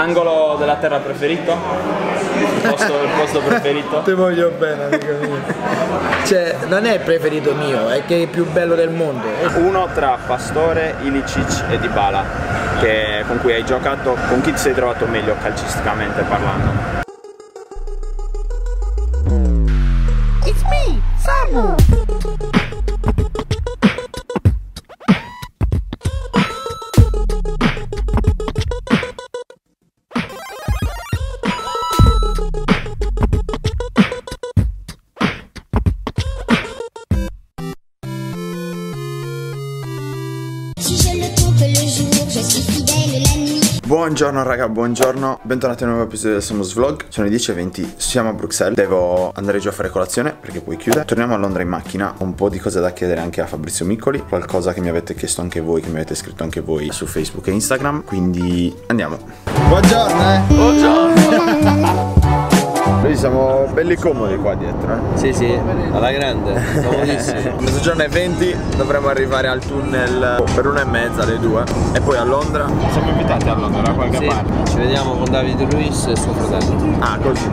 Angolo della terra preferito? Il posto preferito? Ti voglio bene, amico mio. Cioè, non è il preferito mio, è che è il più bello del mondo. Uno tra Pastore, Ilicic e Dybala, con cui hai giocato, con chi ti sei trovato meglio calcisticamente parlando? It's me, Samu! Buongiorno raga, buongiorno, bentornati a un nuovo episodio del Samus Vlog. Sono le 10:20, siamo a Bruxelles, devo andare giù a fare colazione perché poi chiude. Torniamo a Londra in macchina, ho un po' di cose da chiedere anche a Fabrizio Miccoli, qualcosa che mi avete chiesto anche voi, che mi avete scritto anche voi su Facebook e Instagram, quindi andiamo. Buongiorno Buongiorno Noi siamo belli comodi qua dietro Sì, sì, alla grande, comodissimo. Mezzogiorno e 20, dovremo arrivare al tunnel per 1:30, alle 2. E poi a Londra. Siamo invitati a Londra da qualche parte. Ci vediamo con David Luiz e suo fratello. Ah, così.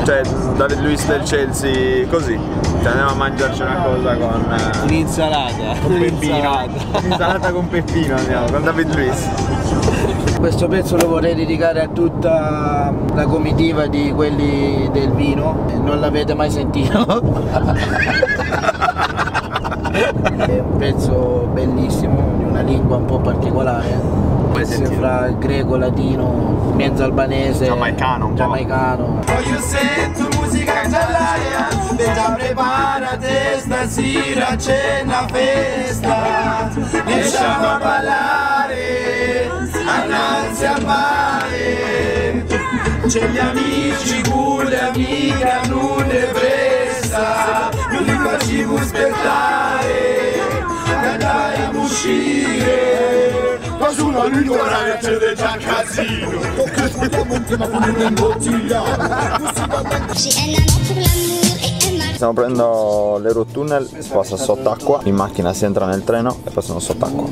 Cioè, David Luiz del Chelsea, così. Cioè, andiamo a mangiarci una cosa con un'insalata. Con Peppino. Un'insalata con Peppino andiamo, con David Luiz. Questo pezzo lo vorrei dedicare a tutta la comitiva di quelli del vino. Non l'avete mai sentito? È un pezzo bellissimo, di una lingua un po' particolare. Pezzo fra greco, latino, mezzo albanese, giamaicano un po'. Giamaicano. Io sento musica giall'aria, già preparate, stasera c'è una festa. Lasciamo a ballare, annanzi al mare. C'è gli amici, pure amica, non ne presta. Non li facciamo aspettare, andiamo a uscire. Qualcuno a lui ora c'è già casino. Stiamo prendendo l'Eurotunnel, passa sott'acqua, in macchina si entra nel treno e passano sott'acqua.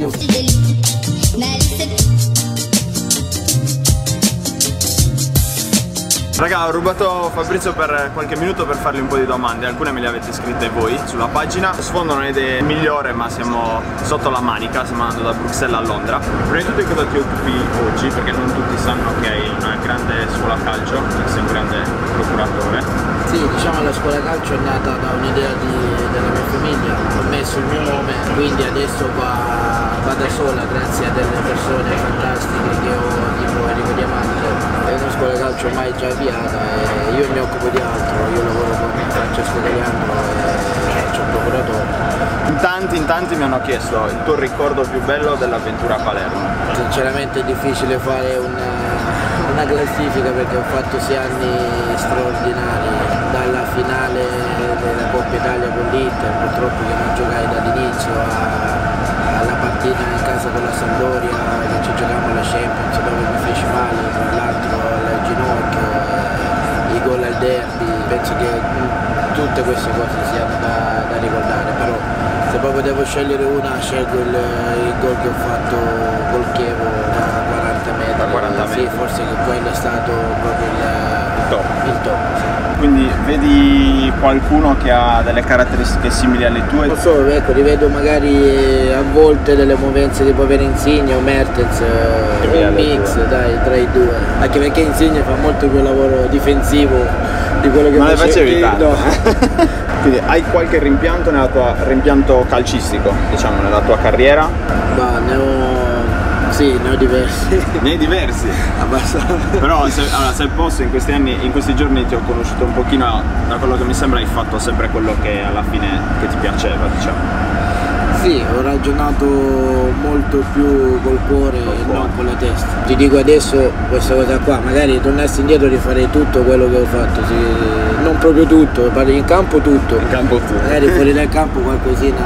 Raga, ho rubato Fabrizio per qualche minuto per fargli un po' di domande, alcune me le avete scritte voi sulla pagina. Sfondo non è idea migliore, ma siamo sotto la manica, stiamo andando da Bruxelles a Londra. Prima di tutto di cosa ti occupi oggi, perché non tutti sanno che hai una grande scuola calcio, che sei un grande procuratore. Sì, diciamo la scuola calcio è nata da un'idea della mia famiglia, ho messo il mio nome, quindi adesso va da sola grazie a delle persone fantastiche che ho, tipo Enrico Diamante. È una scuola calcio ormai già avviata e io mi occupo di altro, io lavoro con Francesco Caliandro e faccio un procuratore. In tanti mi hanno chiesto il tuo ricordo più bello dell'avventura a Palermo. Sinceramente è difficile fare una classifica perché ho fatto 6 anni straordinari, dalla finale della Coppa Italia con l'Inter, purtroppo che non giocai dall'inizio, alla partita in casa con la Sampdoria che ci giocavamo alla Champions dove mi feci male, tra l'altro al ginocchio, i gol al derby. Penso che tutte queste cose siano da ricordare, però se proprio devo scegliere una, scelgo il gol che ho fatto col Chievo da 40 metri. Da 40 metri? Sì, forse che quello è stato proprio il top sì. Quindi vedi qualcuno che ha delle caratteristiche simili alle tue? Non so, ecco, rivedo magari a volte delle movenze tipo avere Insigne o Mertens, un mix dai, tra i due. Anche perché Insigne fa molto più lavoro difensivo di quello che non facevi tanto. No. Quindi hai qualche rimpianto rimpianto calcistico, diciamo, nella tua carriera? Ma ne ho diversi. Ne hai diversi? Abbastanza. Però se posso, in questi giorni ti ho conosciuto un pochino, da quello che mi sembra hai fatto sempre quello che alla fine che ti piaceva, diciamo. Sì, ho ragionato molto più col cuore e non con la testa. Ti dico adesso questa cosa qua, magari tornassi indietro rifarei tutto quello che ho fatto, sì, non proprio tutto, in campo tutto. In campo tutto. Magari fuori dal campo qualcosina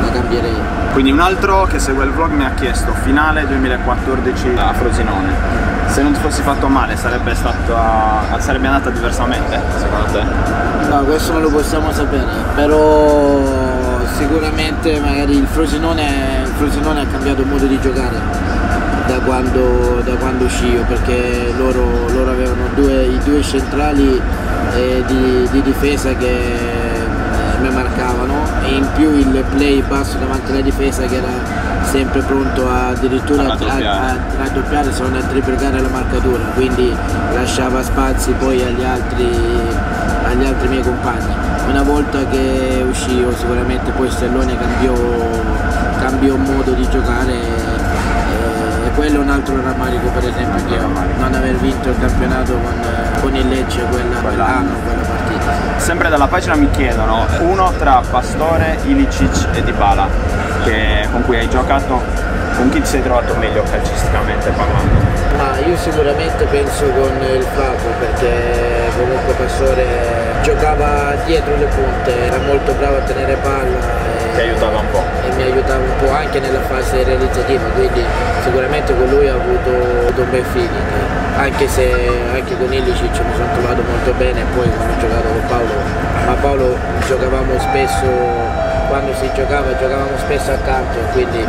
la cambierei. Quindi un altro che segue il vlog mi ha chiesto finale 2014 a Frosinone. Se non ti fossi fatto male sarebbe andata diversamente, secondo te? No, questo non lo possiamo sapere, però sicuramente magari il Frosinone ha cambiato modo di giocare. da quando uscivo, perché loro avevano i due centrali di difesa che mi marcavano, e in più il play basso davanti alla difesa che era sempre pronto addirittura a raddoppiare se non a triplicare la marcatura, quindi lasciava spazi poi agli altri miei compagni. Una volta che uscivo sicuramente poi Stellone cambiò modo di giocare, e quello è un altro rammarico per esempio che ho, non aver vinto il campionato con il Lecce quell'anno, quella partita. Sempre dalla pagina mi chiedono uno tra Pastore, Ilicic e Dybala con cui hai giocato, con chi ti sei trovato meglio calcisticamente parlando? Io sicuramente penso con il Flaco, perché comunque Pastore giocava dietro le punte, era molto bravo a tenere palla Ti aiutava un po'. e mi aiutava un po' anche nella fase realizzativa, quindi sicuramente con lui ho avuto un bel feeling, anche con Ilicic mi sono trovato molto bene, e poi quando ho giocato con Paolo, ma Paolo giocavamo spesso, quando si giocavamo spesso accanto, quindi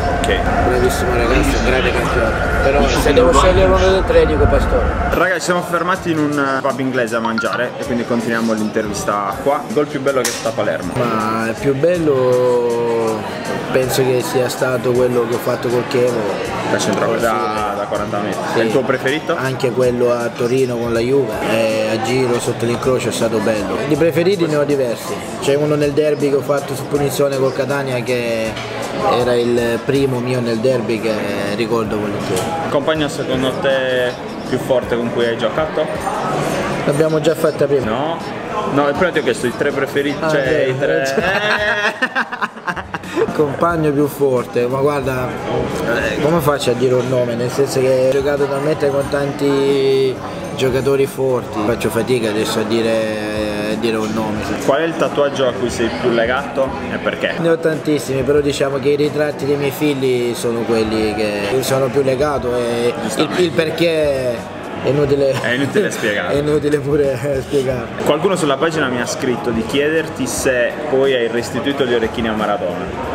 bravissimo ragazzo, un grande campione, però se devo scegliere uno dei tre dico Pastore. Ragazzi, siamo fermati in un pub inglese a mangiare e quindi continuiamo l'intervista qua. Il gol più bello che è stato a Palermo? Ma il più bello penso che sia stato quello che ho fatto col Chievo Da centrale, da 40 metri. Sì. È il tuo preferito? Anche quello a Torino con la Juve, a giro sotto l'incrocio è stato bello. Di preferiti ne ho diversi, c'è uno nel derby che ho fatto su punizione col Catania che era il primo mio nel derby che ricordo volentieri. Compagno secondo te più forte con cui hai giocato? L'abbiamo già fatta prima. No, prima ti ho chiesto i tre preferiti, cioè sì, i tre... Compagno più forte, ma guarda, come faccio a dire un nome? Nel senso che ho giocato talmente con tanti giocatori forti, faccio fatica adesso a dire un nome. Qual è il tatuaggio a cui sei più legato e perché? Ne ho tantissimi, però diciamo che i ritratti dei miei figli sono quelli che sono più legato, e il perché è inutile spiegare. È inutile pure spiegare. Qualcuno sulla pagina mi ha scritto di chiederti se poi hai restituito gli orecchini a Maradona.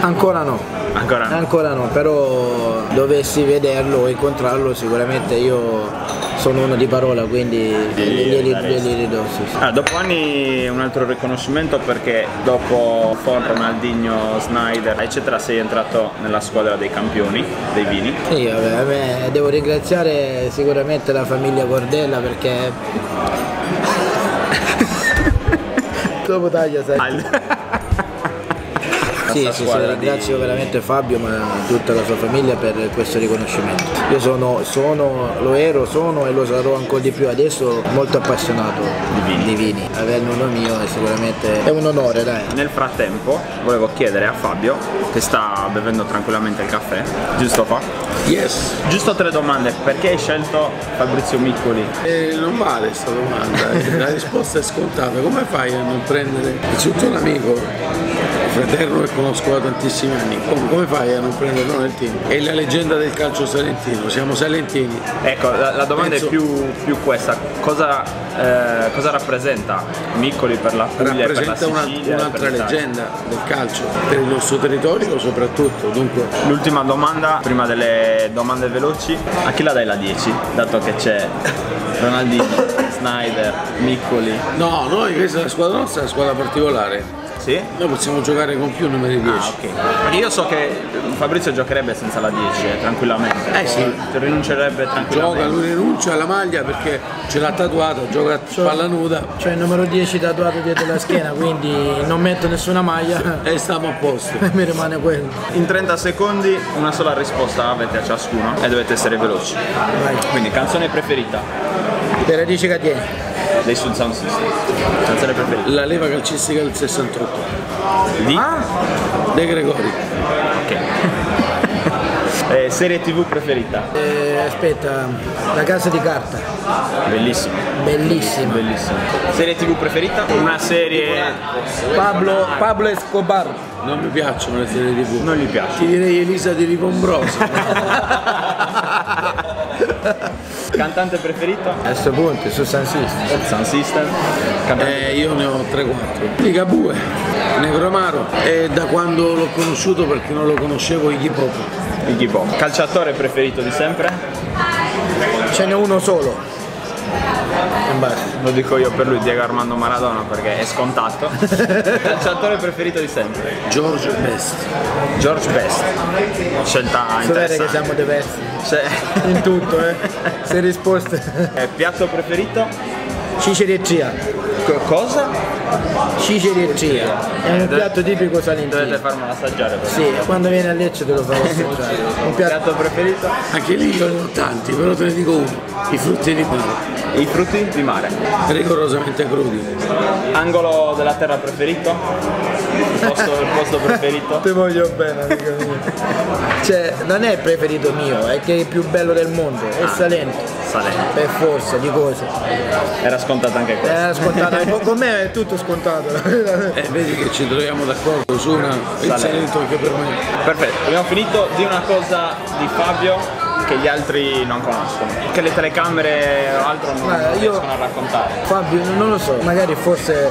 Ancora no. Ancora no, però dovessi vederlo o incontrarlo sicuramente io sono uno di parola, quindi glieli ridò. Sì. Dopo anni un altro riconoscimento, perché dopo Fon, Ronaldinho, Snyder eccetera sei entrato nella squadra dei campioni, dei vini. Sì, vabbè, devo ringraziare sicuramente la famiglia Cordella, perché dopo taglia sai. Sì, ringrazio veramente Fabio, ma tutta la sua famiglia per questo riconoscimento. Io sono e lo sarò ancora di più adesso, molto appassionato di vini. Avere un nome mio è sicuramente un onore, dai. Nel frattempo volevo chiedere a Fabio, che sta bevendo tranquillamente il caffè, giusto Fa? Yes. Giusto 3 domande, perché hai scelto Fabrizio Miccoli? Non vale questa domanda, la risposta è scontata. Come fai a non prendere innanzitutto un amico, fraterno che conosco da tantissimi anni, come fai a non prenderlo nel team? È la leggenda del calcio salentino, siamo salentini. Ecco, la domanda è più questa, cosa rappresenta Miccoli per la Puglia e per la Sicilia? Un'altra leggenda del calcio, per il nostro territorio soprattutto. Dunque, l'ultima domanda, prima delle domande veloci, a chi la dai la 10? Dato che c'è Ronaldinho, Snyder, Miccoli. No, noi questa è la squadra nostra, è una squadra particolare. Sì? Noi possiamo giocare con più numeri 10. Ok. Perché io so che Fabrizio giocherebbe senza la 10, tranquillamente. Sì. Rinuncerebbe tranquillamente. Lui rinuncia alla maglia perché ce l'ha tatuata, gioca a palla nuda. C'è il numero 10 tatuato dietro la schiena, quindi non metto nessuna maglia. E stiamo a posto. Mi rimane quello. In 30 secondi una sola risposta avete a ciascuno e dovete essere veloci. Vai. Quindi canzone preferita Le radici che tieni. dei Sound System. Canzone preferita. La leva calcistica del 68. Di? De Gregori. Ok. Serie TV preferita? Aspetta, La casa di carta. Bellissimo. Bellissima. Bellissimo. Serie TV preferita? Una serie... Pablo Escobar. Non mi piacciono le serie TV. Non gli piace. Ti direi Elisa di Ricombroso. Cantante preferito? A questo punto, su Sound System. Sound System. Cantante... Io ne ho 3-4. Ligabue. Negro e da quando l'ho conosciuto, perché non lo conoscevo, Iggy Pop. Iggy Pop. Calciatore preferito di sempre? Ce n'è uno solo. Lo dico io per lui, Diego Armando Maradona, perché è scontato. Calciatore preferito di sempre? George Best. George Best. Scelta interessante. Che siamo diversi. In tutto, Se risposte. Piatto preferito? Cicerietria. Cosa? Cicerietria. È un piatto tipico salentino. Dovete farmelo assaggiare. Sì, quando viene a Lecce te lo farò assaggiare. Un piatto preferito? Anche lì io ne ho tanti, però te ne dico uno. I frutti di mare. I frutti di mare. Rigorosamente crudi. Angolo della terra preferito? Il posto preferito? Ti voglio bene, amico mio. Cioè, non è il preferito mio, è che è il più bello del mondo, è Salento. Salento. Per forza di cose. Era scontato anche questo. Era scontato, con me è tutto scontato. Vedi che ci troviamo d'accordo su il Salento anche per me. Perfetto, abbiamo finito di una cosa di Fabio che gli altri non conoscono, che le telecamere o altro non riescono a raccontare. Fabio, non lo so, magari forse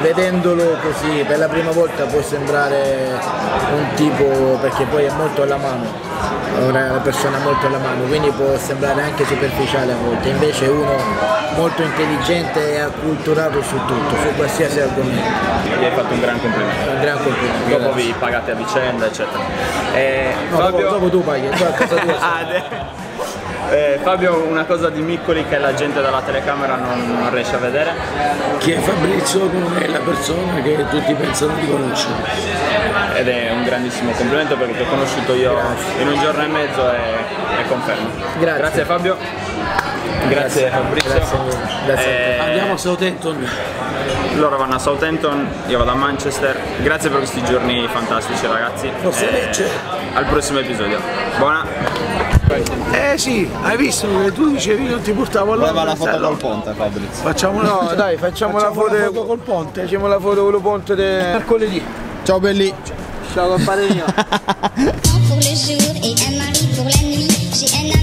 vedendolo così per la prima volta può sembrare un tipo, perché poi è molto alla mano, è una persona molto alla mano, quindi può sembrare anche superficiale a volte, invece è uno molto intelligente e acculturato su tutto, su qualsiasi argomento. Gli hai fatto un gran complimento. Un gran complimento. Dopo vi pagate a vicenda, eccetera. No, Fabio... dopo tu paghi, tu a casa tua. Fabio, una cosa di Miccoli che la gente dalla telecamera non riesce a vedere? Che Fabrizio non è la persona che tutti pensano di conoscere. Ed è un grandissimo complimento perché ti ho conosciuto io in un giorno e mezzo e confermo. Grazie Fabio. Grazie Fabrizio. Grazie. Andiamo a Southampton. Loro vanno a Southampton, io vado a Manchester. Grazie per questi giorni fantastici ragazzi. Al prossimo episodio. Buona. Sì, hai visto che tu dicevi non ti portavo là. Voleva la foto col ponte Fabrizio. Facciamo facciamo la foto col ponte. Facciamo la foto con il ponte del mercoledì. Ciao belli. Ciao compare mio. Pour le jour et un mari pour la nuit. J'ai un